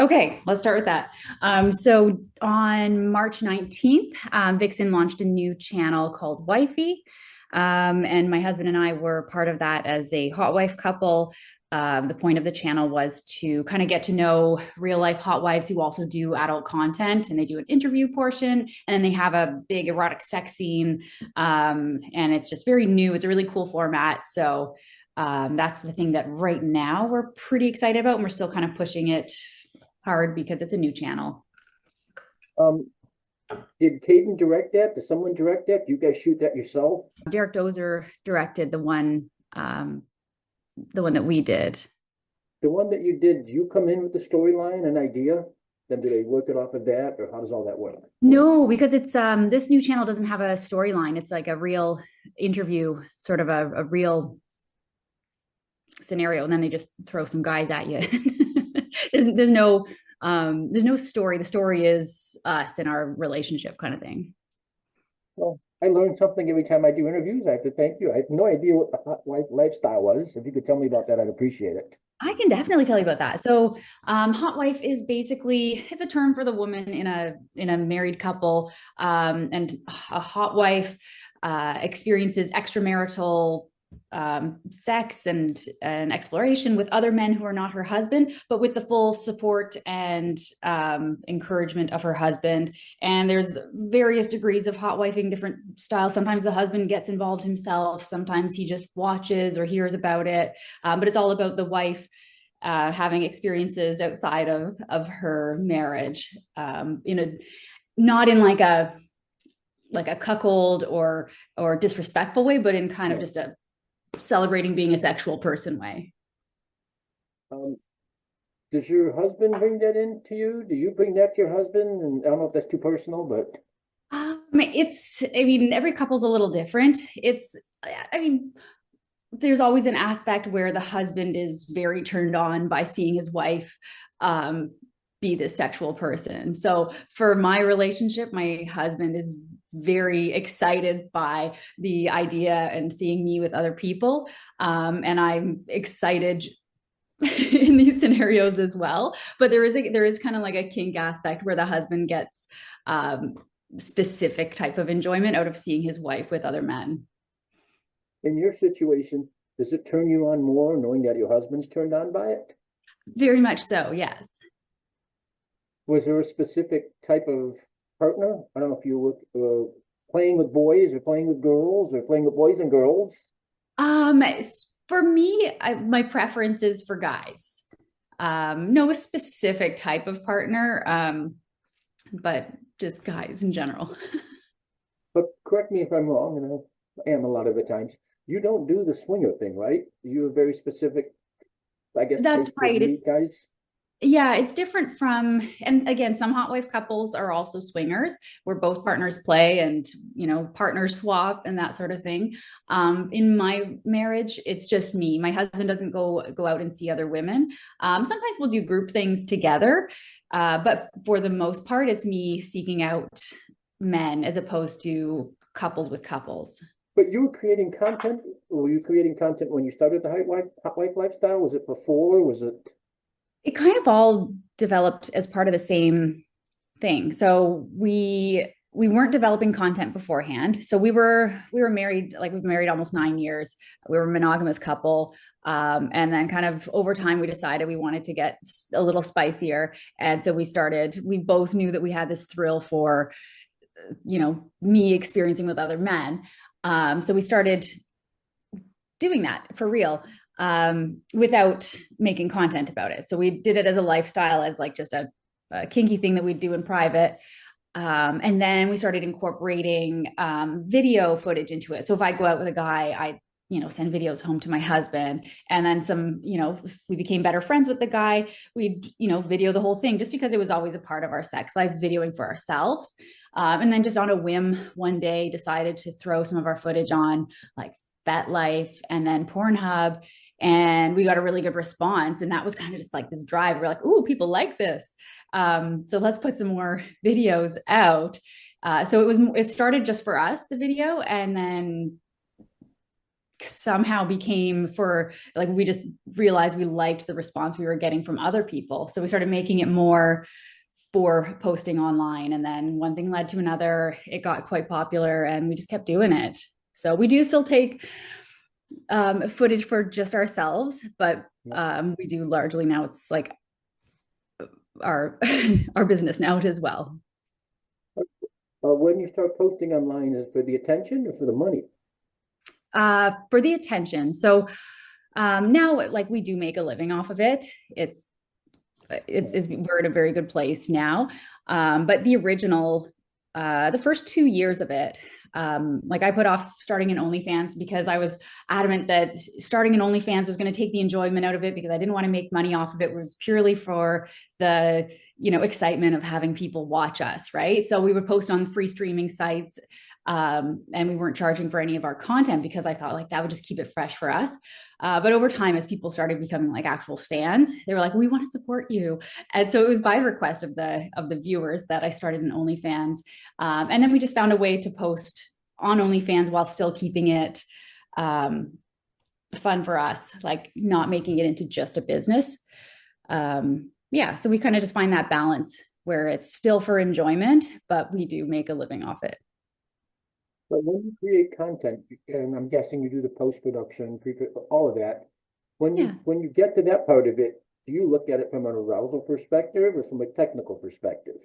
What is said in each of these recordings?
Okay, let's start with that. So on March 19th, Vixen launched a new channel called Wifey. And my husband and I were part of that as a hot wife couple. The point of the channel was to kind of get to know real life hot wives who also do adult content, and they do an interview portion, and then they have a big erotic sex scene. And it's just very new. It's a really cool format. So that's the thing that right now we're pretty excited about, and we're still kind of pushing it hard because it's a new channel. Um, did Caden direct that? Did someone direct that? Do you guys shoot that yourself? Derek Dozer directed the one that we did. The one that you did you come in with the storyline and idea? Then do they work it off of that, or how does all that work? No, because it's this new channel doesn't have a storyline. It's like a real interview, sort of a real scenario, and then they just throw some guys at you. There's no story. The story is us and our relationship kind of thing. Well, I learn something every time I do interviews. I have to thank you. I have no idea what the hot wife lifestyle was. If you could tell me about that, I'd appreciate it. I can definitely tell you about that. So, hot wife is basically it's a term for the woman in a married couple, and a hot wife experiences extramarital sex and exploration with other men who are not her husband, but with the full support and encouragement of her husband. And there's various degrees of hot wifing, different styles. Sometimes the husband gets involved himself. Sometimes he just watches or hears about it. But it's all about the wife having experiences outside of her marriage, not in like a cuckold or disrespectful way, but in kind of just a celebrating being a sexual person way. Um, does your husband bring that in to you? Do you bring that to your husband? And I don't know if that's too personal, but I mean, every couple's a little different. I mean, there's always an aspect where the husband is very turned on by seeing his wife be this sexual person. So for my relationship, my husband is very excited by the idea and seeing me with other people. And I'm excited in these scenarios as well. But there is kind of like a kink aspect where the husband gets specific type of enjoyment out of seeing his wife with other men. in your situation, does it turn you on more knowing that your husband's turned on by it? Very much so, yes. Was there a specific type of partner? I don't know if you were playing with boys or playing with girls or playing with boys and girls. Um, for me, my preference is for guys. No specific type of partner, but just guys in general. But correct me if I'm wrong, and I am a lot of the times. You don't do the swinger thing, right? You're very specific, I guess, That's place to right. meet guys. Yeah, it's different from, and again, some hot wife couples are also swingers where both partners play and, partners swap and that sort of thing. In my marriage, it's just me. My husband doesn't go out and see other women. Sometimes we'll do group things together, but for the most part, it's me seeking out men as opposed to couples with couples. But you were creating content, or were you creating content when you started the hot wife lifestyle? Was it before? Was it? It kind of all developed as part of the same thing. So we weren't developing content beforehand. So we were married, like we've been married almost 9 years. We were a monogamous couple. And then kind of over time, we decided we wanted to get a little spicier. And so we both knew that we had this thrill for, me experiencing with other men. So we started doing that for real, without making content about it. So we did it as a lifestyle, as like just a kinky thing that we'd do in private. And then we started incorporating video footage into it. So if I go out with a guy, I send videos home to my husband, and then if we became better friends with the guy, we'd video the whole thing, just because it was always a part of our sex life, videoing for ourselves. And then just on a whim one day decided to throw some of our footage on like FetLife and then Pornhub, and we got a really good response. And that was kind of just like this drive. We're like, ooh, people like this. So let's put some more videos out. So it started just for us, the video, and then somehow became for like, we just realized we liked the response we were getting from other people. So we started making it more for posting online. And then one thing led to another. It got quite popular and we just kept doing it. So we do still take footage for just ourselves, but we do largely now, it's like our our business now as well. When you start posting online, is it for the attention or for the money? For the attention. So now, like, we do make a living off of it. We're in a very good place now. But the original, the first 2 years of it, like, I put off starting an OnlyFans because I was adamant that starting an OnlyFans was going to take the enjoyment out of it, because I didn't want to make money off of it. It was purely for the, excitement of having people watch us, right? So we would post on free streaming sites, and we weren't charging for any of our content because I thought like that would just keep it fresh for us. But over time, as people started becoming like actual fans, they were like, we want to support you. And so it was by request of the viewers that I started an OnlyFans. And then we just found a way to post on OnlyFans while still keeping it fun for us, like not making it into just a business. Yeah, so we kind of just find that balance where it's still for enjoyment, but we do make a living off it. But when you create content, and I'm guessing you do the post-production, all of that, Yeah. when you get to that part of it, do you look at it from an arousal perspective or from a technical perspective?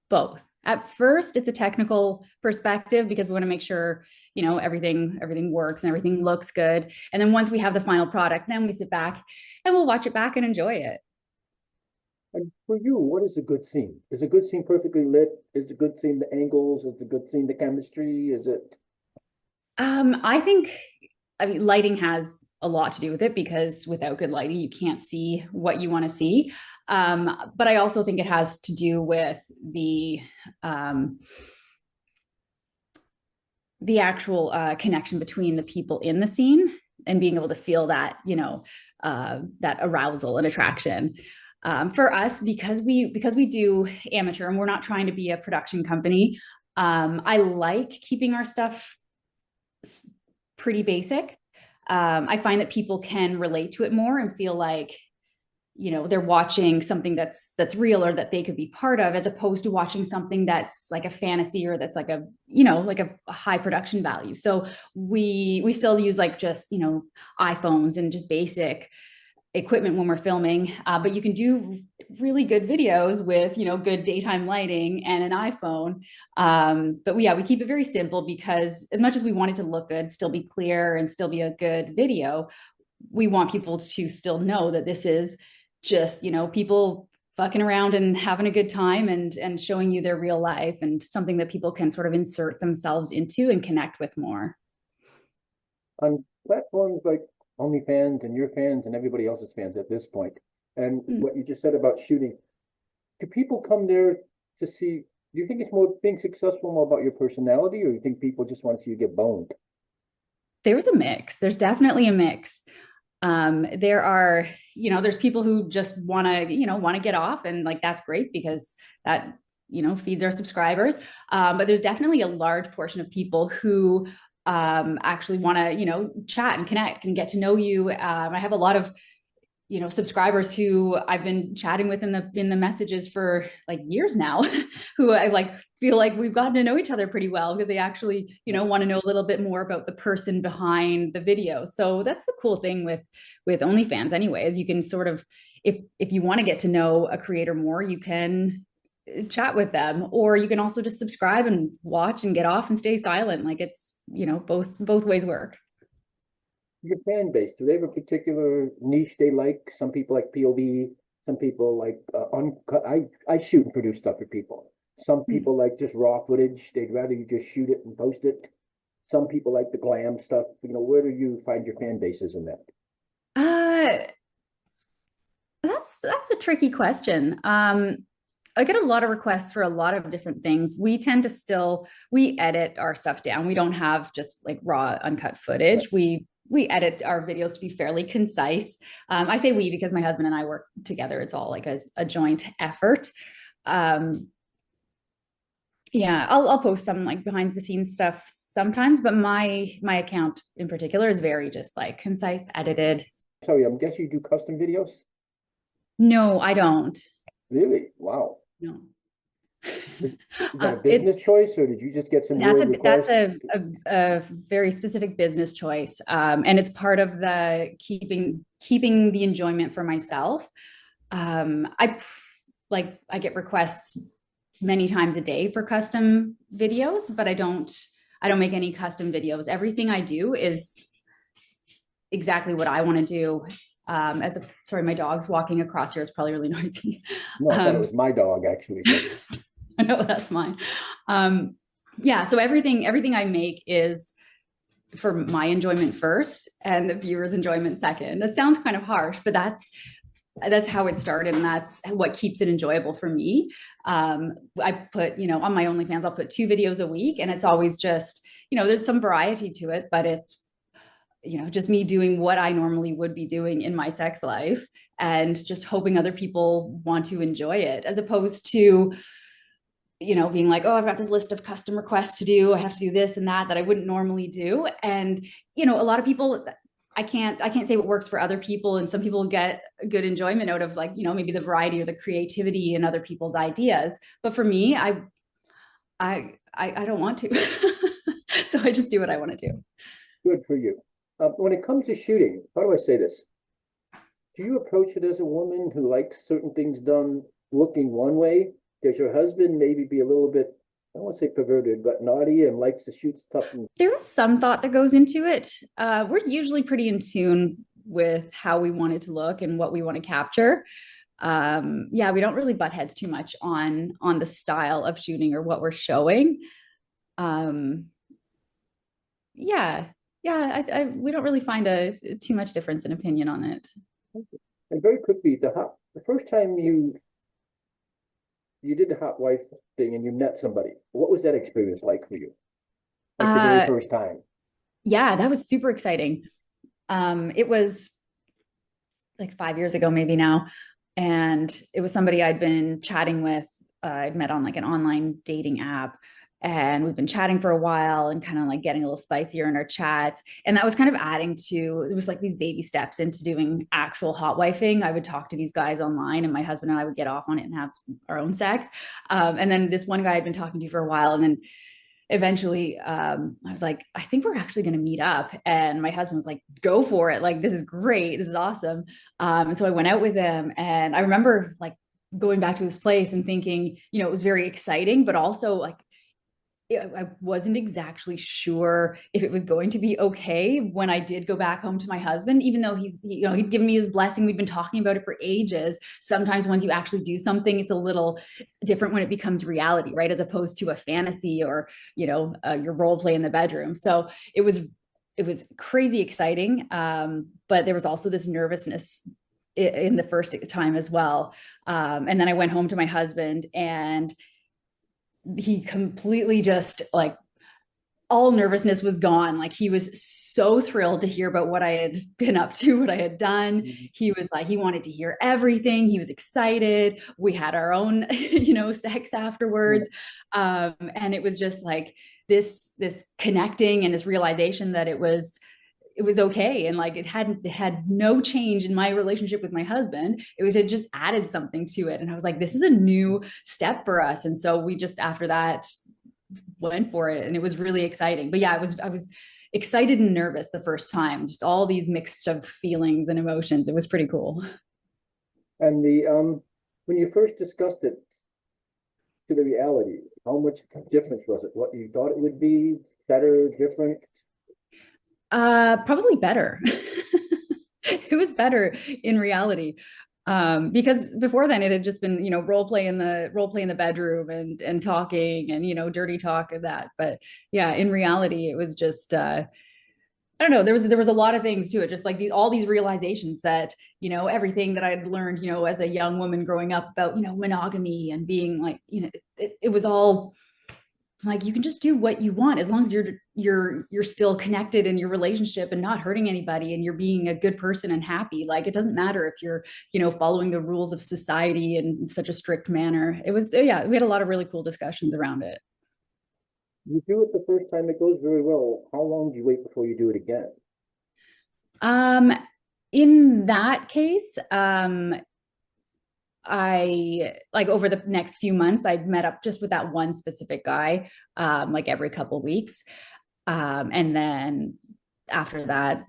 Both. At first, it's a technical perspective because we want to make sure, everything works and everything looks good. And then once we have the final product, then we sit back and we'll watch it back and enjoy it. And for you, what is a good scene? Is a good scene perfectly lit? Is a good scene the angles? Is a good scene the chemistry? Is it? I mean, lighting has a lot to do with it, because without good lighting, you can't see what you want to see. But I also think it has to do with the actual connection between the people in the scene and being able to feel that, that arousal and attraction. For us, because we do amateur and we're not trying to be a production company, I like keeping our stuff pretty basic. I find that people can relate to it more and feel like, they're watching something that's real or that they could be part of, as opposed to watching something that's like a fantasy or that's like like a high production value. So we still use like just, iPhones and just basic equipment when we're filming, but you can do really good videos with, good daytime lighting and an iPhone. But we keep it very simple, because as much as we want it to look good, still be clear and still be a good video, we want people to still know that this is just, people fucking around and having a good time and showing you their real life, and something that people can sort of insert themselves into and connect with more. On platforms like OnlyFans and your fans and everybody else's fans at this point, and what you just said about shooting, do people come there to see? Do you think it's more being successful more about your personality, or you think people just want to see you get boned? There's a mix. There's definitely a mix. There are, there's people who just want to get off, and like, that's great because that, feeds our subscribers. But there's definitely a large portion of people who actually want to, chat and connect and get to know you. I have a lot of, subscribers who I've been chatting with in the messages for like years now, who I like feel like we've gotten to know each other pretty well, because they actually, want to know a little bit more about the person behind the video. So that's the cool thing with OnlyFans anyway, is you can sort of, if you want to get to know a creator more, you can chat with them, or you can also just subscribe and watch and get off and stay silent. Like, it's, both ways work. Your fan base, do they have a particular niche they like? Some people like POV, some people like uncut. I shoot and produce stuff for people. Some people like just raw footage. They'd rather you just shoot it and post it. Some people like the glam stuff. Where do you find your fan bases in that? Uh, that's a tricky question. I get a lot of requests for a lot of different things. We tend to we edit our stuff down. We don't have just like raw uncut footage. Right. We edit our videos to be fairly concise. I say we because my husband and I work together. It's all like a joint effort. Yeah, I'll post some like behind the scenes stuff sometimes, but my account in particular is very just like concise, edited. Sorry, I'm guessing you do custom videos? No, I don't. Really? Wow. No. Is that a It's business choice, or did you just get some that's weird a that's requests? a very specific business choice, and it's part of the keeping the enjoyment for myself. I get requests many times a day for custom videos, but I don't make any custom videos. Everything I do is exactly what I want to do. Sorry, my dog's walking across here. It's probably really noisy. No, I thought it was my dog actually, but I know that's mine. Yeah, so everything I make is for my enjoyment first and the viewers' enjoyment second. That sounds kind of harsh, but that's how it started, and that's what keeps it enjoyable for me. I put, on my OnlyFans, I'll put 2 videos a week, and it's always just, there's some variety to it, but it's, just me doing what I normally would be doing in my sex life and just hoping other people want to enjoy it, as opposed to, being like, oh, I've got this list of custom requests to do. I have to do this and that I wouldn't normally do. And, a lot of people, I can't say what works for other people. And some people get good enjoyment out of, like, maybe the variety or the creativity in other people's ideas. But for me, I don't want to. So I just do what I want to do. good for you. When it comes to shooting, how do I say this? Do you approach it as a woman who likes certain things done looking one way? Does your husband maybe be a little bit, I don't want to say perverted, but naughty and likes to shoot stuff? There is some thought that goes into it. We're usually pretty in tune with how we want it to look and what we want to capture. Yeah, we don't really butt heads too much on the style of shooting or what we're showing. Yeah, we don't really find too much difference in opinion on it. And very quickly, the first time you did the hot wife thing and you met somebody, what was that experience like for you? Like the very first time? Yeah, that was super exciting. It was like 5 years ago, maybe now. And it was somebody I'd been chatting with. I'd met on like an online dating app, and we've been chatting for a while and kind of like getting a little spicier in our chats. And that was kind of adding to, it was like these baby steps into doing actual hot wifing. I would talk to these guys online, and my husband and I would get off on it and have our own sex. And then this one guy I'd been talking to for a while, and then eventually I was like, I think we're actually going to meet up. And my husband was like, go for it. Like, this is great. This is awesome. And so I went out with him, and I remember like going back to his place and thinking, it was very exciting, but also like, I wasn't exactly sure if it was going to be okay when I did go back home to my husband, even though he'd given me his blessing. We've been talking about it for ages. Sometimes once you actually do something, it's a little different when it becomes reality, right? As opposed to a fantasy or, your role play in the bedroom. So it was crazy exciting. But there was also this nervousness in the first time as well. And then I went home to my husband, and he completely just like, all nervousness was gone. Like, he was so thrilled to hear about what I had been up to, what I had done. He was like, he wanted to hear everything. He was excited. We had our own, sex afterwards. And it was just like this connecting and this realization that it was okay. And like, it had no change in my relationship with my husband. It just added something to it. And I was like, this is a new step for us. And so we just, after that, went for it, and it was really exciting. But yeah, I was excited and nervous the first time, just all these mixed of feelings and emotions. It was pretty cool. And when you first discussed it to the reality, how much difference was it? What you thought it would be? Better, different? Probably better. It was better in reality. Because before then it had just been, role play in the bedroom and talking and, dirty talk of that. But yeah, in reality, it was just, I don't know, there was a lot of things to it, just like all these realizations that, everything that I'd learned, as a young woman growing up about, monogamy and being like, it was all like, you can just do what you want as long as you're still connected in your relationship and not hurting anybody, and you're being a good person and happy. Like, it doesn't matter if you're, following the rules of society in such a strict manner. It was, yeah, we had a lot of really cool discussions around it. You do it the first time, it goes very well. How long do you wait before you do it again? Um, in that case, I like over the next few months, I'd met up just with that one specific guy, like every couple weeks. And then after that,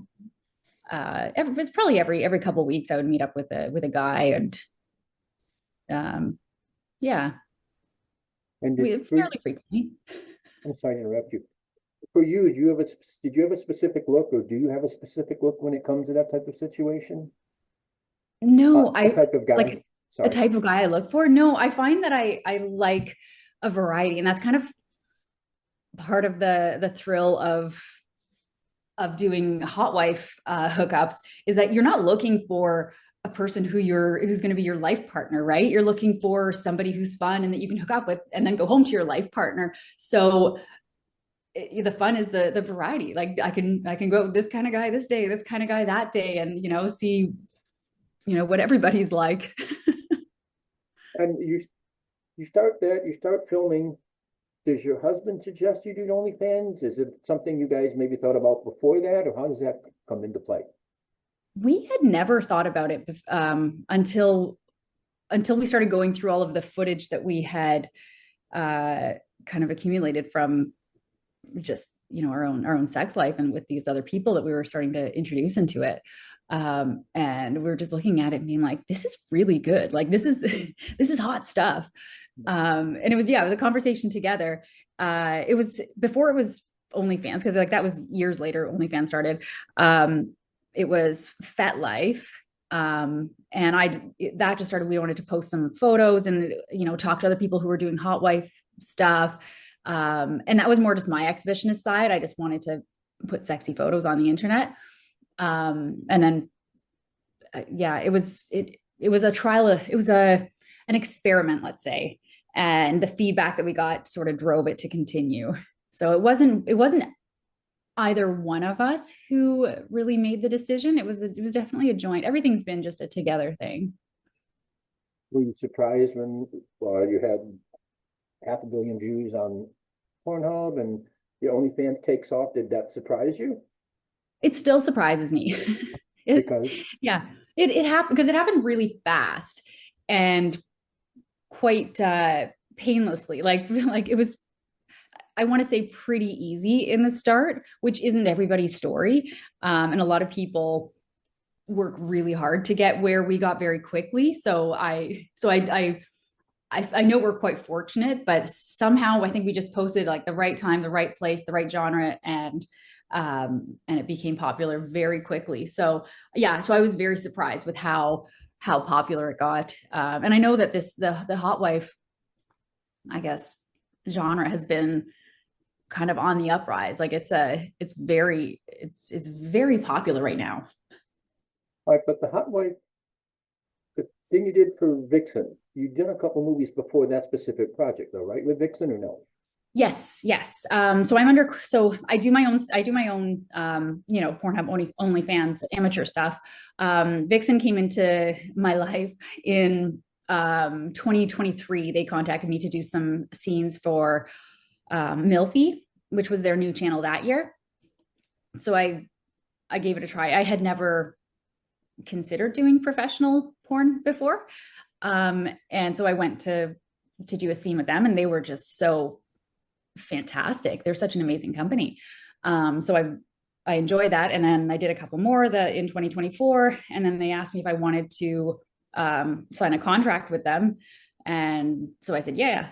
it's probably every couple weeks I would meet up with a guy and yeah, And we fairly frequently. I'm sorry to interrupt you. For you, did you have a specific look, or do you have a specific look when it comes to that type of situation? No, A I type of guy? like a Sorry. type of guy I look for. No, I find that I like a variety, and that's kind of part of the thrill of doing hot wife hookups is that you're not looking for a person who's going to be your life partner, right? You're looking for somebody who's fun and that you can hook up with and then go home to your life partner. So the fun is the variety. Like I can go with this kind of guy this day, this kind of guy that day, and see what everybody's like. And you start filming. Does your husband suggest you do OnlyFans? Is it something you guys maybe thought about before that, or how does that come into play? We had never thought about it until we started going through all of the footage that we had kind of accumulated from just our own sex life and with these other people that we were starting to introduce into it. And we were just looking at it and being like, this is really good. Like this is this is hot stuff. And it was a conversation together. It was before it was OnlyFans, because like that was years later OnlyFans started. It was FetLife. And that just started, we wanted to post some photos and talk to other people who were doing hot wife stuff. And that was more just my exhibitionist side. I just wanted to put sexy photos on the internet. And then yeah, it was a trial, it was an experiment, let's say. And the feedback that we got sort of drove it to continue. So it wasn't either one of us who really made the decision. It was definitely a joint. Everything's been just a together thing. Were you surprised when, well, you had 500 million views on Pornhub and your OnlyFans takes off? Did that surprise you? It still surprises me. Because Yeah, it happened because it happened really fast and quite painlessly. Like it was, I want to say, pretty easy in the start, which isn't everybody's story. And a lot of people work really hard to get where we got very quickly. So I know we're quite fortunate, but somehow I think we just posted like the right time, the right place, the right genre, and it became popular very quickly. So yeah, so I was very surprised with how popular it got. And I know that the hot wife, I guess, genre has been kind of on the uprise. Like it's very popular right now. all right, but the hot wife, the thing you did for Vixen, you did a couple movies before that specific project, though, right? With Vixen or no? Yes. So I do my own Pornhub OnlyFans amateur stuff. Vixen came into my life in 2023. They contacted me to do some scenes for MILFY, which was their new channel that year. So I gave it a try. I had never considered doing professional porn before. And so I went to do a scene with them, and they were just so fantastic. They're such an amazing company. So I enjoyed that. And then I did a couple more in 2024. And then they asked me if I wanted to sign a contract with them. And so I said, yeah.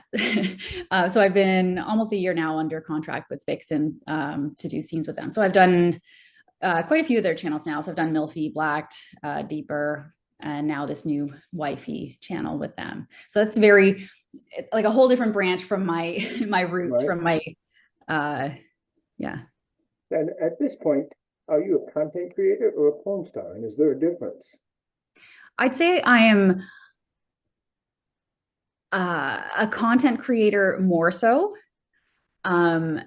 So I've been almost a year now under contract with Vixen to do scenes with them. So I've done quite a few of their channels now. So I've done MILFY, Blacked, Deeper, and now this new Wifey channel with them. So that's very like a whole different branch from my my roots, Right. from my yeah. And at this point, are you a content creator or a porn star? And is there a difference? I'd say I am a content creator more so. Um,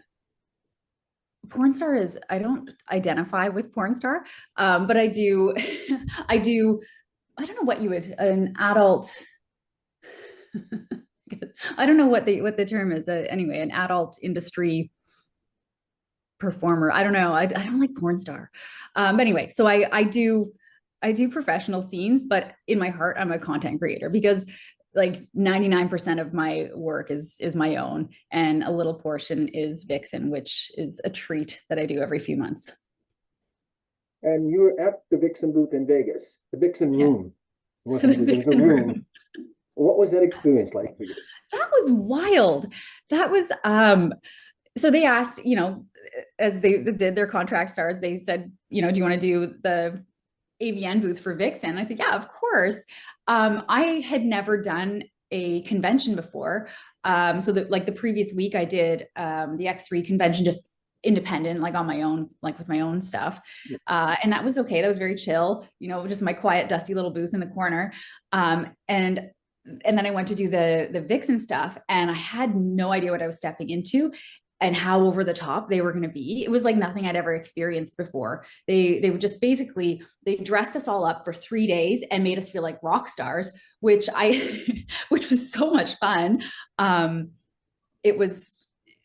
Porn star is, I don't identify with porn star, but I do, I do, I don't know what you would, an adult, I don't know what the term is. Anyway, an adult industry performer. I don't know. I don't like porn star. But anyway, so I do professional scenes, but in my heart, I'm a content creator because like 99% of my work is my own, and a little portion is Vixen, which is a treat that I do every few months. And you were at the Vixen booth in Vegas, the Vixen Yeah. room. It wasn't a The booth, it was a Vixen room. room. What was that experience like for you? That was wild. That was so they asked, as they did their contract stars, they said, do you want to do the AVN booth for Vixen? I said, yeah, of course. I had never done a convention before. So that like the previous week I did the X3 convention, just independent, like on my own, like with my own stuff. And that was okay. That was very chill, just my quiet, dusty little booth in the corner. And then I went to do the Vixen stuff, and I had no idea what I was stepping into and how over the top they were going to be. It was like nothing I'd ever experienced before. They were just basically, they dressed us all up for 3 days and made us feel like rock stars, which which was so much fun. It was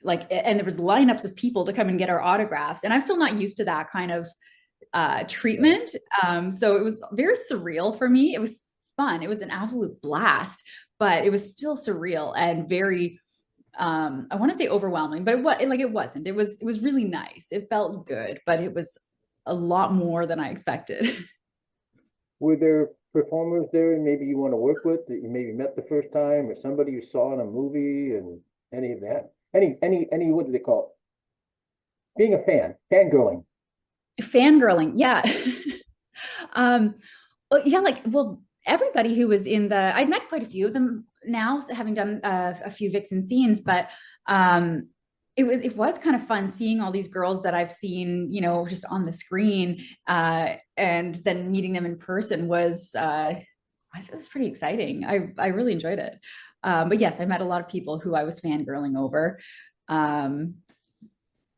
like, and there was lineups of people to come and get our autographs, and I'm still not used to that kind of treatment. So it was very surreal for me. It was fun. It was an absolute blast, but it was still surreal and very, I want to say overwhelming, but it wasn't. It was really nice. It felt good, but it was a lot more than I expected. Were there performers there maybe you want to work with that you maybe met the first time, or somebody you saw in a movie, and any of that? Any what do they call it? Being a fangirling. Fangirling, yeah. Well, yeah, well, everybody who was I'd met quite a few of them now, having done a few Vixen scenes, but it was kind of fun seeing all these girls that I've seen, just on the screen, and then meeting them in person was it was pretty exciting. I really enjoyed it. But yes, I met a lot of people who I was fangirling over.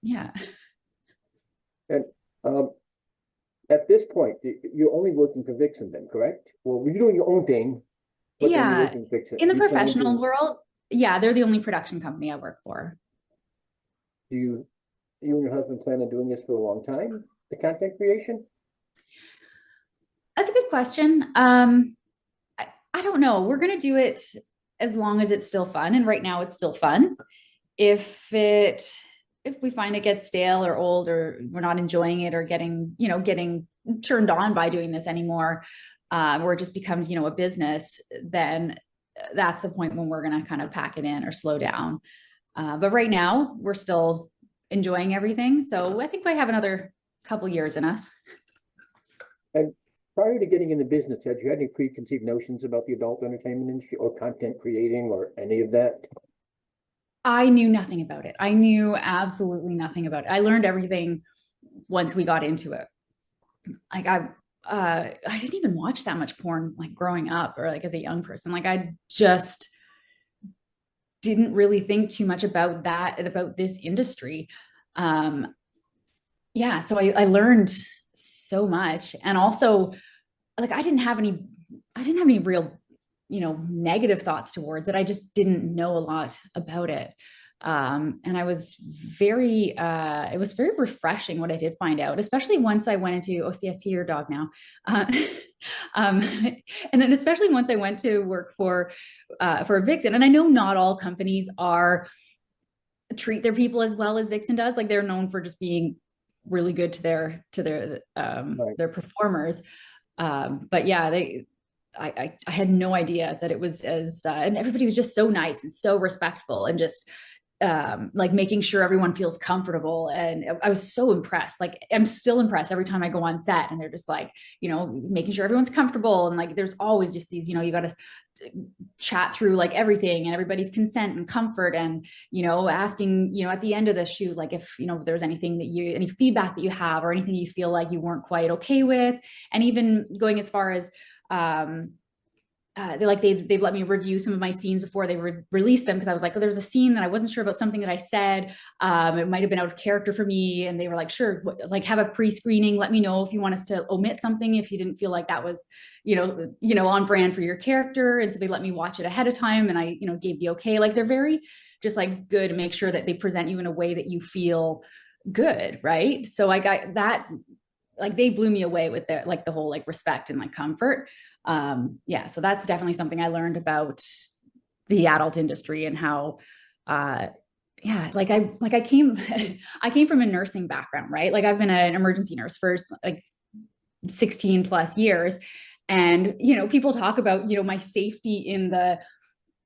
Yeah. And um, at this point, you're only working for Vixen then, correct? Well, you're doing your own thing, but then you're Yeah. working for Vixen. In the Do you plan professional to, world, yeah, they're the only production company I work for. do you and your husband plan on doing this for a long time, the content creation? That's a good question. I don't know. We're gonna do it as long as it's still fun, and right now it's still fun. If we find it gets stale or old, or we're not enjoying it, or getting turned on by doing this anymore, or it just becomes a business, then that's the point when we're gonna kind of pack it in or slow down. But right now we're still enjoying everything, so I think we have another couple years in us. And prior to getting in the business, had you had any preconceived notions about the adult entertainment industry or content creating or any of that? I knew nothing about it. I knew absolutely nothing about it. I learned everything once we got into it. Like I didn't even watch that much porn like growing up, or like as a young person. Like I just didn't really think too much about this industry. Yeah, so I learned so much, and also like I didn't have any real negative thoughts towards it. I just didn't know a lot about it. And I was very it was very refreshing what I did find out, especially once I went into, oh, see, I see your dog now. Um, and then especially once I went to work for Vixen. And I know not all companies treat their people as well as Vixen does. Like they're known for just being really good to their performers. But yeah, I had no idea that it was as and everybody was just so nice and so respectful, and just like making sure everyone feels comfortable. And I was so impressed. Like I'm still impressed every time I go on set, and they're just like, making sure everyone's comfortable. And like there's always just these, you got to chat through like everything and everybody's consent and comfort, and asking at the end of the shoot, like if there's anything any feedback that you have, or anything you feel like you weren't quite okay with, and even going as far as they've let me review some of my scenes before they released them, because I was like, oh, there was a scene that I wasn't sure about something that I said. It might have been out of character for me, and they were like, sure, like have a pre-screening. Let me know if you want us to omit something if you didn't feel like that was, on brand for your character. And so they let me watch it ahead of time, and I, gave the okay. Like they're very just like good to make sure that they present you in a way that you feel good, right? So I got that, like they blew me away with their like the whole like respect and like comfort. Yeah, so that's definitely something I learned about the adult industry, and how yeah, I came I came from a nursing background, right? Like I've been an emergency nurse for like 16 plus years. And people talk about my safety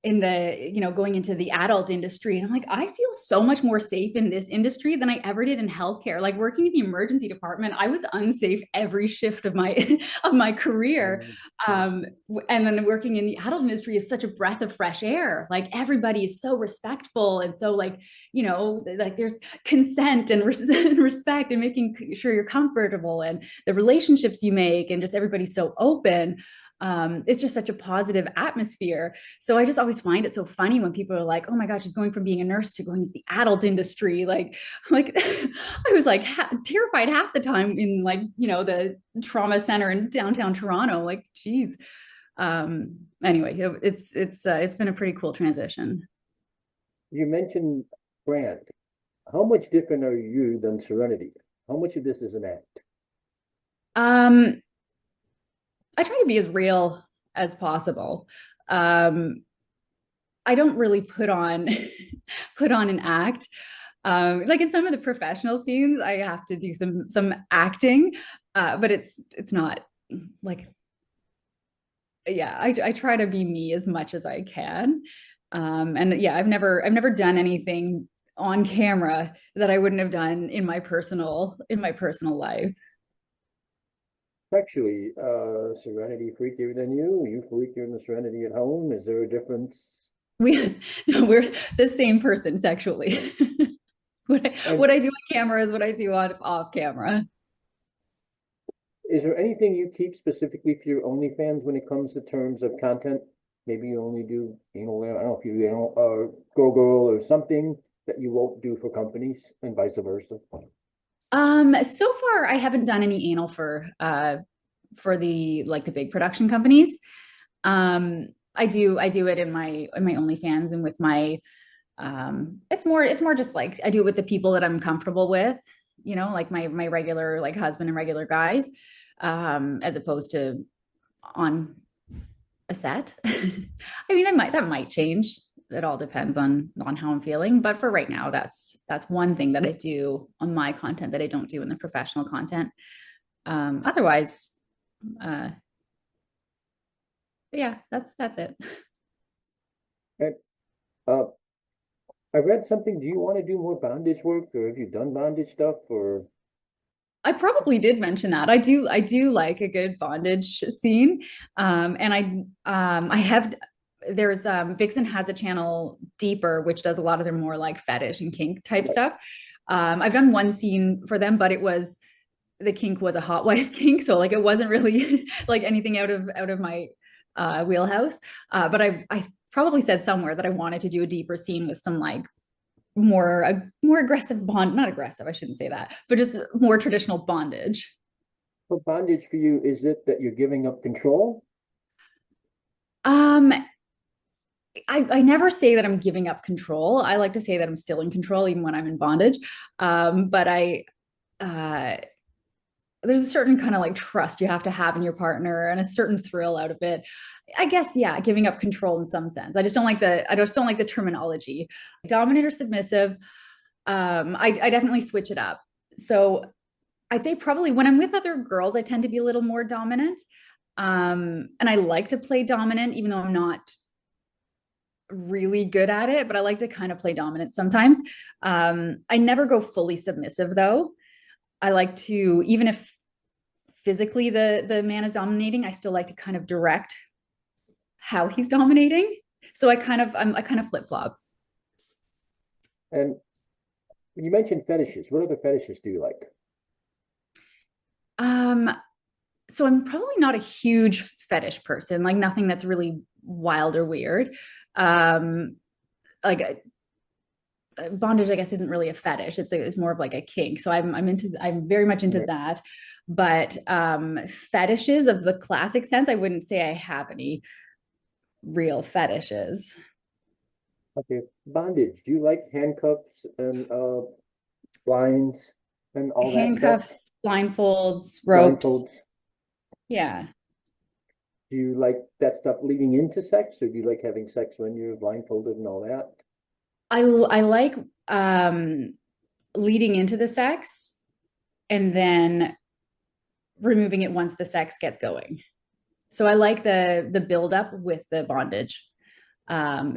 going into the adult industry. And I'm like, I feel so much more safe in this industry than I ever did in healthcare. Like working in the emergency department, I was unsafe every shift of my of my career. And then working in the adult industry is such a breath of fresh air. Like everybody is so respectful, and so like like there's consent and respect, and making sure you're comfortable, and the relationships you make, and just everybody's so open. It's just such a positive atmosphere. So I just always find it so funny when people are like, oh my gosh, she's going from being a nurse to going to the adult industry. Like I was like terrified half the time in like, the trauma center in downtown Toronto. Like, geez. Anyway, it's been a pretty cool transition. You mentioned brand. How much different are you than Serenity? How much of this is an act? Um, I try to be as real as possible. Um, I don't really put on put on an act. Like in some of the professional scenes, I have to do some acting, but it's not like, yeah. I try to be me as much as I can. And yeah, I've never done anything on camera that I wouldn't have done in my personal life. Sexually, Serenity freakier than you? You freakier than Serenity at home? Is there a difference? We no, we're the same person sexually. And What I do on camera is what I do on off camera. is there anything you keep specifically for your OnlyFans when it comes to terms of content? Maybe you only do, I don't know if you, go girl or something that you won't do for companies and vice versa. So far I haven't done any anal for the like the big production companies. I do it in my OnlyFans, and with my it's more just like I do it with the people that I'm comfortable with, like my regular like husband and regular guys, as opposed to on a set. I mean, that might change. It all depends on how I'm feeling. But for right now, that's one thing that I do on my content that I don't do in the professional content. Otherwise, uh, yeah, that's it. And uh, I read something. Do you want to do more bondage work, or have you done bondage stuff? Or I probably did mention that. I do like a good bondage scene. And I have there's Vixen has a channel Deeper, which does a lot of their more like fetish and kink type stuff. I've done one scene for them, but the kink was a hot wife kink, so like it wasn't really like anything out of my wheelhouse. But I probably said somewhere that I wanted to do a deeper scene with some like more aggressive not aggressive, I shouldn't say that, but just more traditional bondage. for bondage for you, is it that you're giving up control? um I never say that I'm giving up control. I like to say that I'm still in control even when I'm in bondage. But uh there's a certain kind of like trust you have to have in your partner, and a certain thrill out of it. I guess, yeah, giving up control in some sense. I just don't like the terminology dominant or submissive. I definitely switch it up. So I'd say probably when I'm with other girls, I tend to be a little more dominant. And I like to play dominant, even though I'm not really good at it, but I like to kind of play dominant sometimes. I never go fully submissive though. I like to, even if physically the man is dominating, I still like to kind of direct how he's dominating. So I kind of flip flop. And you mentioned fetishes. What other fetishes do you like? Um, so I'm probably not a huge fetish person, like nothing that's really wild or weird. Like bondage, I guess, isn't really a fetish. It's more of like a kink. So I'm very much into Right. that. But fetishes of the classic sense, I wouldn't say I have any real fetishes. Okay, bondage. Do you like handcuffs and blinds and all that stuff? Handcuffs, blindfolds, ropes. Blindfolds. Yeah. Do you like that stuff leading into sex, or do you like having sex when you're blindfolded and all that? I like leading into the sex and then removing it once the sex gets going. So I like the build up with the bondage.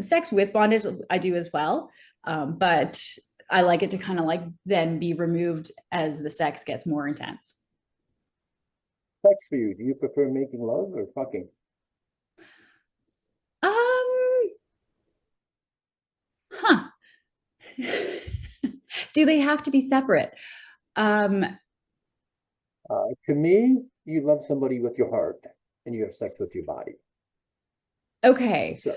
Sex with bondage I do as well, but I like it to kind of like then be removed as the sex gets more intense. Sex for you. Do you prefer making love or fucking? Um, huh. Do they have to be separate? Um, To me, you love somebody with your heart and you have sex with your body. okay. So,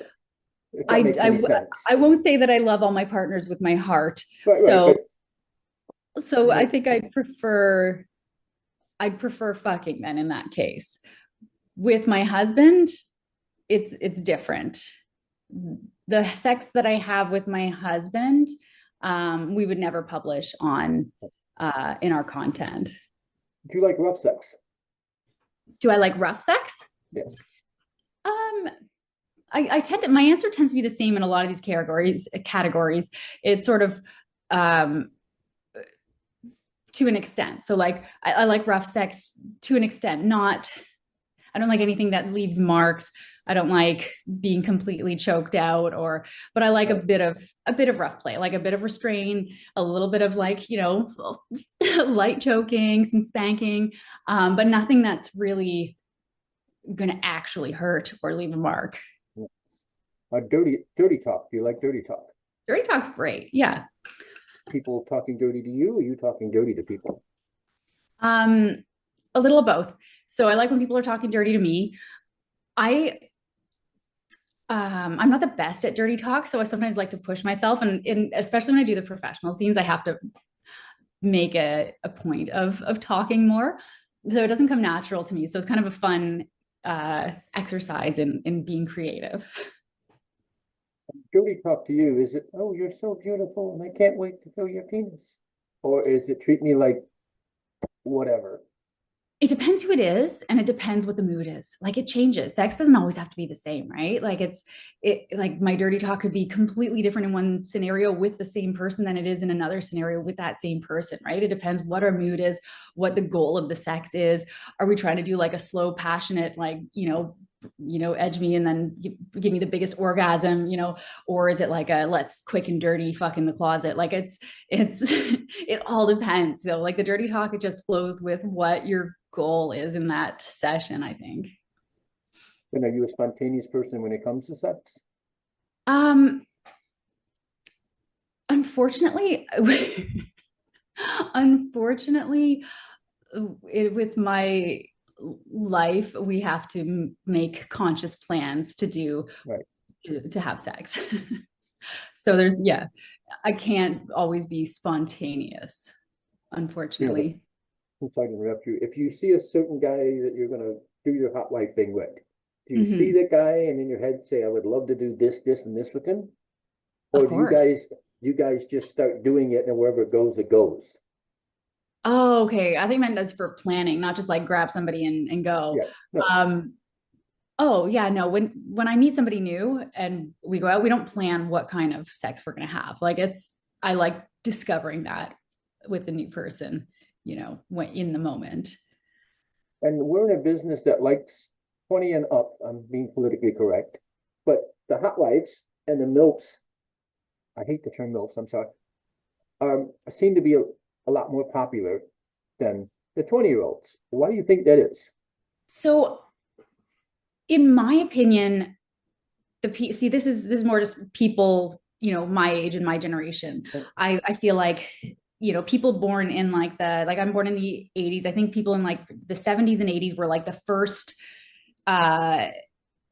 if that I, makes any I, sense. I won't say that I love all my partners with my heart. Right, right. So, But so I like, think I'd prefer fucking then in that case. With my husband, it's different. The sex that I have with my husband, we would never publish on in our content. do you like rough sex? Do I like rough sex? Yes. Um, I tend to, my answer tends to be the same in a lot of these categories. It's sort of to an extent. So like I like rough sex to an extent, not I don't like anything that leaves marks. I don't like being completely choked out but I like Right. a bit of rough play, like a bit of restraint, a little bit of like, light choking, some spanking, but nothing that's really going to actually hurt or leave a mark. Dirty talk. Do you like dirty talk? Dirty talk's great. Yeah. People talking dirty to you, or you talking dirty to people? Um, a little of both. So I like when people are talking dirty to me. I I'm not the best at dirty talk, so I sometimes like to push myself, and especially when I do the professional scenes, I have to make a point of talking more, so it doesn't come natural to me. So it's kind of a fun exercise in being creative. Dirty talk to you, is it, oh, you're so beautiful and I can't wait to feel your penis? Or is it treat me like whatever? It depends who it is, and it depends what the mood is. Like it changes. Sex doesn't always have to be the same, right? Like it like my dirty talk could be completely different in one scenario with the same person than it is in another scenario with that same person, right? It depends what our mood is, what the goal of the sex is. Are we trying to do like a slow passionate, like, edge me and then give me the biggest orgasm, or is it like a let's quick and dirty fuck in the closet? Like it's it all depends. So like the dirty talk, it just flows with what your goal is in that session, I think. And are you a spontaneous person when it comes to sex? um Unfortunately, unfortunately, with my life, we have to make conscious plans to do Right. to have sex. So there's, yeah, I can't always be spontaneous, You know, but unfortunately. I'm sorry to interrupt you. If you see a certain guy that you're gonna do your hot wife thing with, do you see Hmm. that guy and in your head say, I would love to do this, and this with him? Of Or course. you guys just start doing it and wherever it goes, it goes? Oh, okay. I think meant that's for planning, not just like grab somebody and go. Yeah. No. Um, oh yeah, no, when I meet somebody new and we go out, we don't plan what kind of sex we're gonna have. Like I like discovering that with the new person, when in the moment. And we're in a business that likes 20 and up. I'm being politically correct. But the hot wives and the MILFs, I hate the term MILFs, I'm sorry, seem to be a lot more popular than the 20-year-olds. Why do you think that is? So in my opinion, see, this is more just people, my age and my generation. And I feel like people born in like I'm born in the 80s. I think people in like the 70s and 80s were like the first uh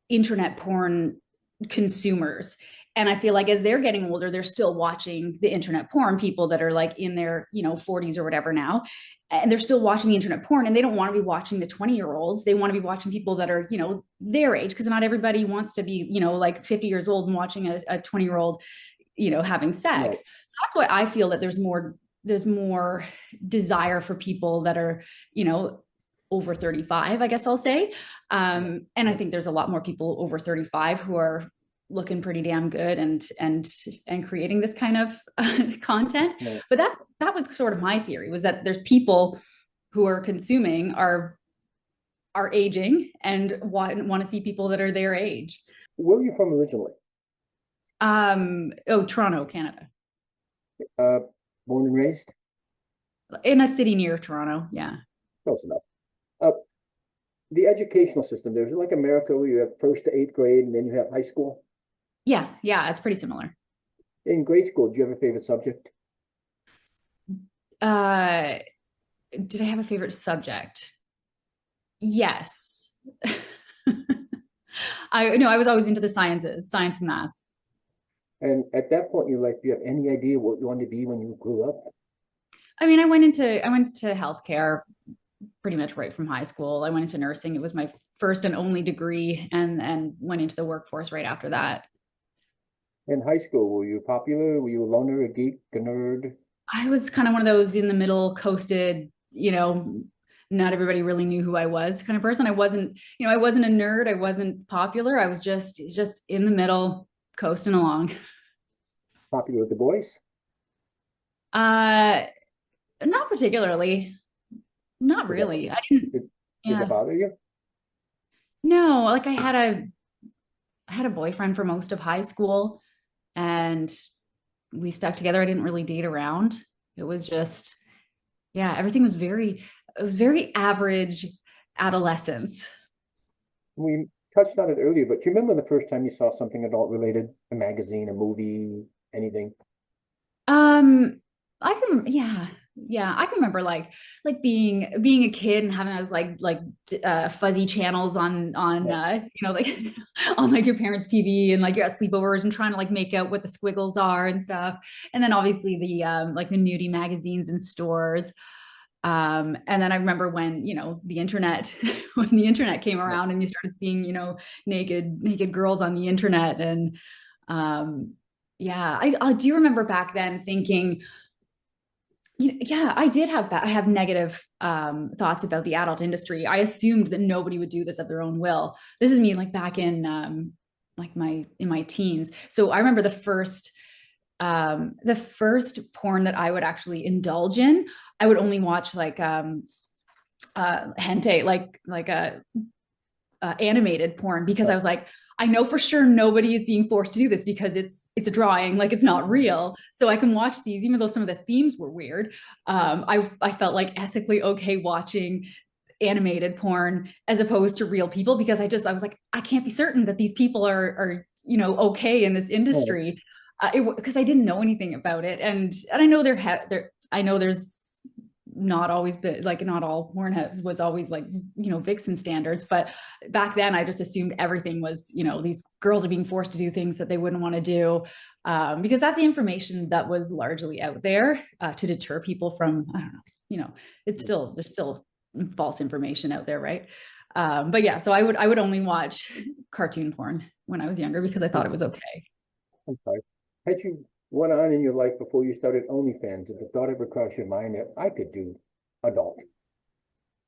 internet porn consumers. And I feel like as they're getting older, they're still watching the internet porn, people that are like in their, 40s or whatever now. And they're still watching the internet porn, and they don't want to be watching the 20-year-olds. They want to be watching people that are, their age, because not everybody wants to be, like 50 years old and watching a 20-year-old, having sex. Right. So that's why I feel that there's more desire for people that are, over 35, I guess I'll say. And I think there's a lot more people over 35 who are looking pretty damn good and creating this kind of content. Right. But that was sort of my theory, was that there's people who are consuming are aging and want to see people that are their age. Where are you from originally? Toronto, Canada. Uh, Born and raised? In a city near Toronto, yeah. Close enough. Uh, the educational system, there's like America where you have first to eighth grade and then you have high school. Yeah, it's pretty similar. In grade school, do you have a favorite subject? uh did I have a favorite subject? Yes. I was always into the sciences, science and maths. And at that point in your life, do you have any idea what you wanted to be when you grew up? I mean, I went into healthcare pretty much right from high school. I went into nursing. It was my first and only degree, and went into the workforce right after that. In high school, were you popular? Were you a loner, a geek, a nerd? I was kind of one of those in the middle, coasted, not everybody really knew who I was kind of person. I wasn't a nerd. I wasn't popular. I was just in the middle, coasting along. Popular with the boys? Uh, Not particularly. Not Did that, really. I didn't. did, did that Yeah. bother you? No, like I had a boyfriend for most of high school, and we stuck together. I didn't really date around. It was just, yeah, everything was very average adolescence. We touched on it earlier, but do you remember the first time you saw something adult related? A magazine, a movie, anything? Um, yeah, I can remember like being a kid and having those fuzzy channels on Yeah. like on like your parents' TV, and like you're at sleepovers and trying to like make out what the squiggles are and stuff. And then obviously the like the nudie magazines in stores. And then I remember when, the internet, when the internet came Yeah. around and you started seeing, naked girls on the internet. And yeah, I do remember back then thinking, yeah, I did have that. I have negative thoughts about the adult industry. I assumed that nobody would do this of their own will. This is me like back in like my teens. So I remember the first porn that I would actually indulge in, I would only watch like hentai, like a animated porn, because I was like, I know for sure nobody is being forced to do this because it's a drawing, like it's not real. So I can watch these, even though some of the themes were weird. I felt like ethically okay watching animated porn as opposed to real people, because I was like, I can't be certain that these people are okay in this Yeah. industry, because I didn't know anything about it. And I know I know there's not always been like, not all porn was always like, Vixen standards, but back then I just assumed everything was, these girls are being forced to do things that they wouldn't want to do, because that's the information that was largely out there, to deter people from, I don't know, there's still false information out there, right? But yeah, so I would only watch cartoon porn when I was younger because I thought it was okay. I'm sorry. Had you went on in your life before you started OnlyFans, did the thought ever cross your mind that I could do adult?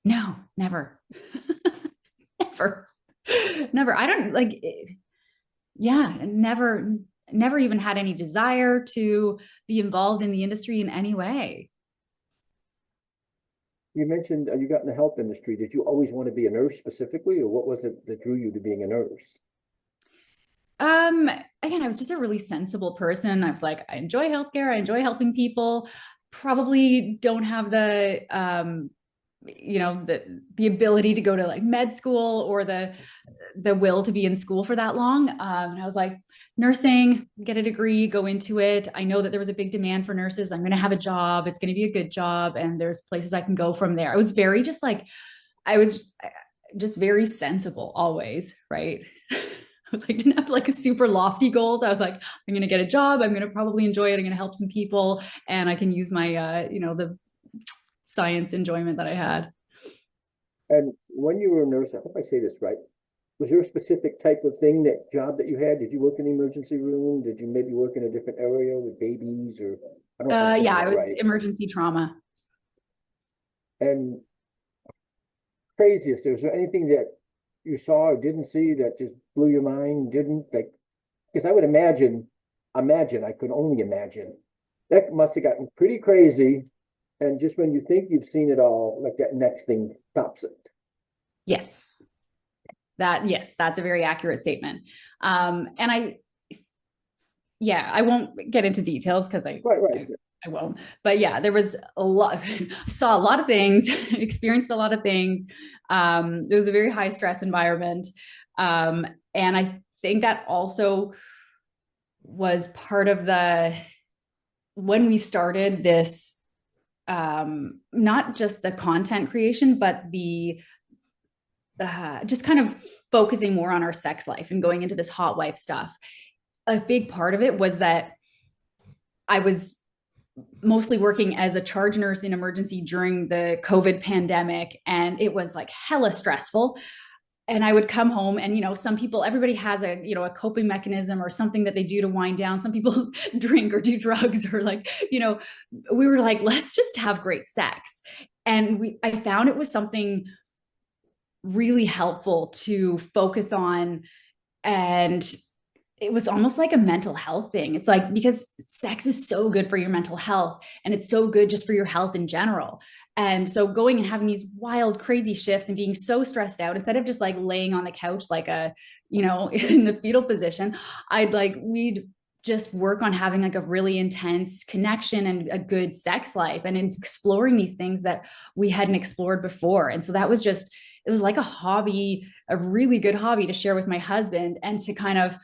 No, never. Never. Never. I don't like, yeah, never even had any desire to be involved in the industry in any way. You mentioned you got in the health industry. Did you always want to be a nurse specifically, or what was it that drew you to being a nurse? Um, Again, I was just a really sensible person. I was like, I enjoy healthcare, I enjoy helping people. Probably don't have the you know, the ability to go to like med school or the will to be in school for that long. And I was like, nursing, get a degree, go into it. I know that there was a big demand for nurses. I'm going to have a job. It's going to be a good job. And there's places I can go from there. I was very just like, I was just very sensible always. Right. I was like, didn't have like a super lofty goals. I was like, I'm going to get a job. I'm going to probably enjoy it. I'm going to help some people. And I can use my, you know, the science enjoyment that I had. And when you were a nurse, I hope I say this right. Was there a specific type of thing, that job that you had? Did you work in the emergency room? Did you maybe work in a different area with babies, or I don't know if I'm Yeah, saying I that was right. emergency trauma. And craziest, was there anything that you saw or didn't see that just blew your mind? Didn't like, because I would imagine, I could only imagine that must have gotten pretty crazy. And just when you think you've seen it all, like that next thing tops it. Yes, yes, that's a very accurate statement. And yeah, I won't get into details because Right, right. I won't. But yeah, there was a lot. I saw a lot of things, experienced a lot of things. It was a very high stress environment, and I think that also was part of the when we started this. Not just the content creation, but the just kind of focusing more on our sex life and going into this hot wife stuff. A big part of it was that I was mostly working as a charge nurse in emergency during the COVID pandemic, and it was like hella stressful. And I would come home and, you know, some people, everybody has a, you know, a coping mechanism or something that they do to wind down. Some people drink or do drugs or like, you know, we were like, let's just have great sex. And I found it was something really helpful to focus on. And it was almost like a mental health thing. It's like, because sex is so good for your mental health and it's so good just for your health in general. And so going and having these wild, crazy shifts and being so stressed out, instead of just like laying on the couch, like a, you know, in the fetal position, we'd just work on having like a really intense connection and a good sex life and exploring these things that we hadn't explored before. And so that was just, it was like a hobby, a really good hobby to share with my husband and to kind of,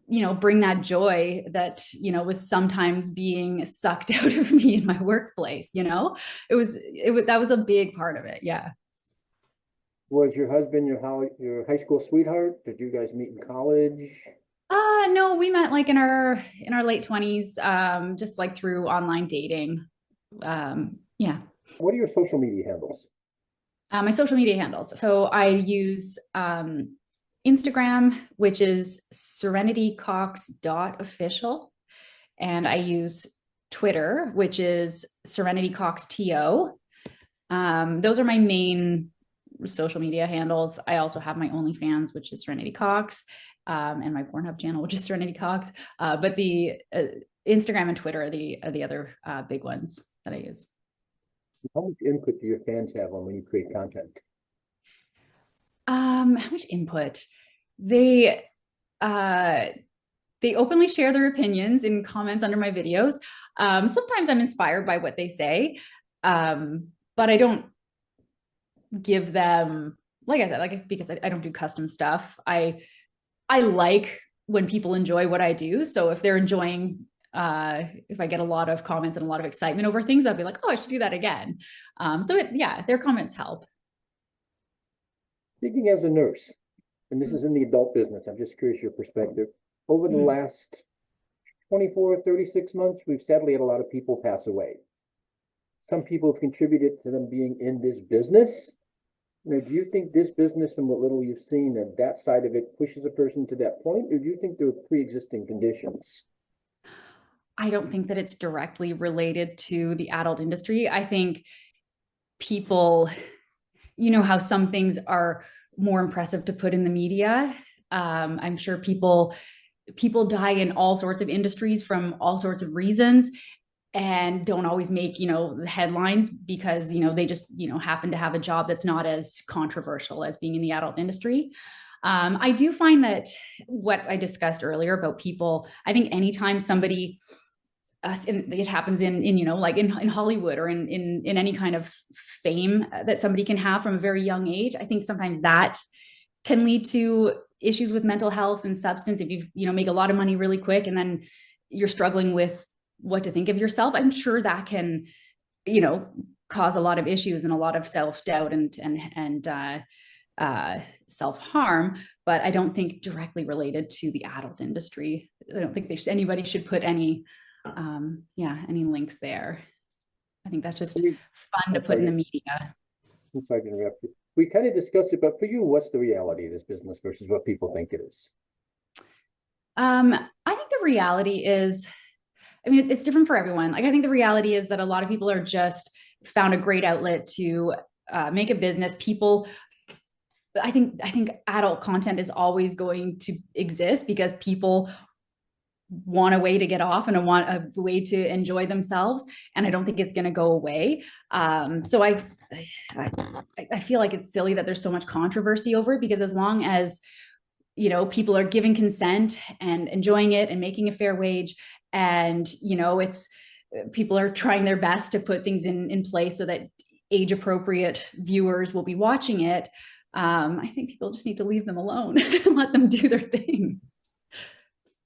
you know, bring that joy that, you know, was sometimes being sucked out of me in my workplace. You know, that was a big part of it. Yeah. Was your husband your high school sweetheart? Did you guys meet in college? No, we met like in our late 20s, just like through online dating. Yeah. What are your social media handles? My social media handles. So I use Instagram, which is serenitycox.official. And I use Twitter, which is Serenity Cox TO. Those are my main social media handles. I also have my OnlyFans, which is Serenity Cox, and my Pornhub channel, which is Serenity Cox. But the Instagram and Twitter are the other big ones that I use. How much input do your fans have on when you create content? How much input? They uh they openly share their opinions in comments under my videos. Sometimes I'm inspired by what they say, but I don't give them, like I said, like because I don't do custom stuff. I like when people enjoy what I do. So if they're enjoying, if I get a lot of comments and a lot of excitement over things, I'll be like, oh, I should do that again. Yeah, their comments help. Speaking as a nurse, and this is in the adult business, I'm just curious your perspective. Over the Mhm. last 24, 36 months, we've sadly had a lot of people pass away. Some people have contributed to them being in this business. Now, do you think this business, from what little you've seen, and that side of it pushes a person to that point, or do you think there are pre-existing conditions? I don't think that it's directly related to the adult industry. I think people, you know, how some things are more impressive to put in the media. I'm sure people die in all sorts of industries from all sorts of reasons and don't always make, you know, the headlines because, you know, they just, you know, happen to have a job that's not as controversial as being in the adult industry. I do find that what I discussed earlier about people, I think anytime somebody it happens in, you know, like in Hollywood or in any kind of fame that somebody can have from a very young age. I think sometimes that can lead to issues with mental health and substance. If you know, make a lot of money really quick and then you're struggling with what to think of yourself, I'm sure that can, you know, cause a lot of issues and a lot of self-doubt and self-harm. But I don't think directly related to the adult industry. I don't think anybody should put any any links there. I think that's just fun to put in the media. I'm sorry to interrupt you. We kind of discussed it, but for you, what's the reality of this business versus what people think it is? I think the reality is, I mean, it's different for everyone. Like, I think the reality is that a lot of people are just found a great outlet to make a business. People, I think adult content is always going to exist because people want a way to get off and want a way to enjoy themselves, and I don't think it's going to go away. So I feel like it's silly that there's so much controversy over it, because as long as, you know, people are giving consent and enjoying it and making a fair wage, and, you know, it's, people are trying their best to put things in place so that age appropriate viewers will be watching it. I think people just need to leave them alone and let them do their thing.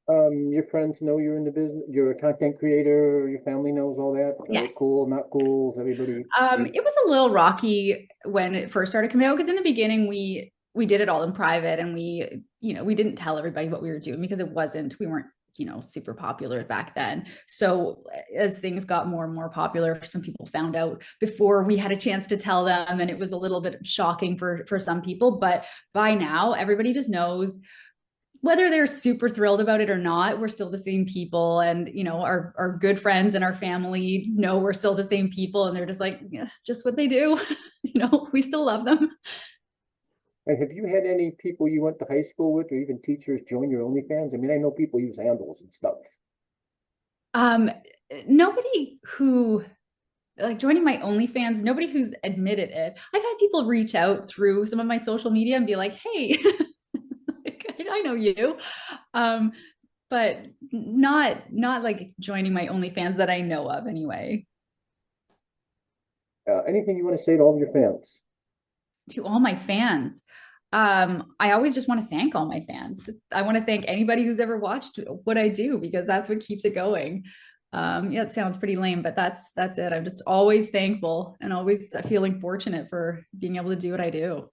Your friends know you're in the business, you're a content creator, your family knows all that? Yes. Cool, not cool, everybody? It was a little rocky when it first started coming out, because in the beginning we did it all in private, and we, you know, we didn't tell everybody what we were doing because we weren't, you know, super popular back then. So as things got more and more popular, some people found out before we had a chance to tell them, and it was a little bit shocking for some people. But by now, everybody just knows. Whether they're super thrilled about it or not, we're still the same people. And, you know, our good friends and our family know we're still the same people. And they're just like, yeah, it's just what they do. You know, we still love them. And have you had any people you went to high school with, or even teachers, join your OnlyFans? I mean, I know people use handles and stuff. Nobody who, like, joining my OnlyFans, nobody who's admitted it. I've had people reach out through some of my social media and be like, hey, I know you, but not like joining my OnlyFans that I know of anyway. Anything you want to say to all of your fans? To all my fans, I always just want to thank all my fans. I want to thank anybody who's ever watched what I do, because that's what keeps it going. Yeah, it sounds pretty lame, but that's it. I'm just always thankful and always feeling fortunate for being able to do what I do.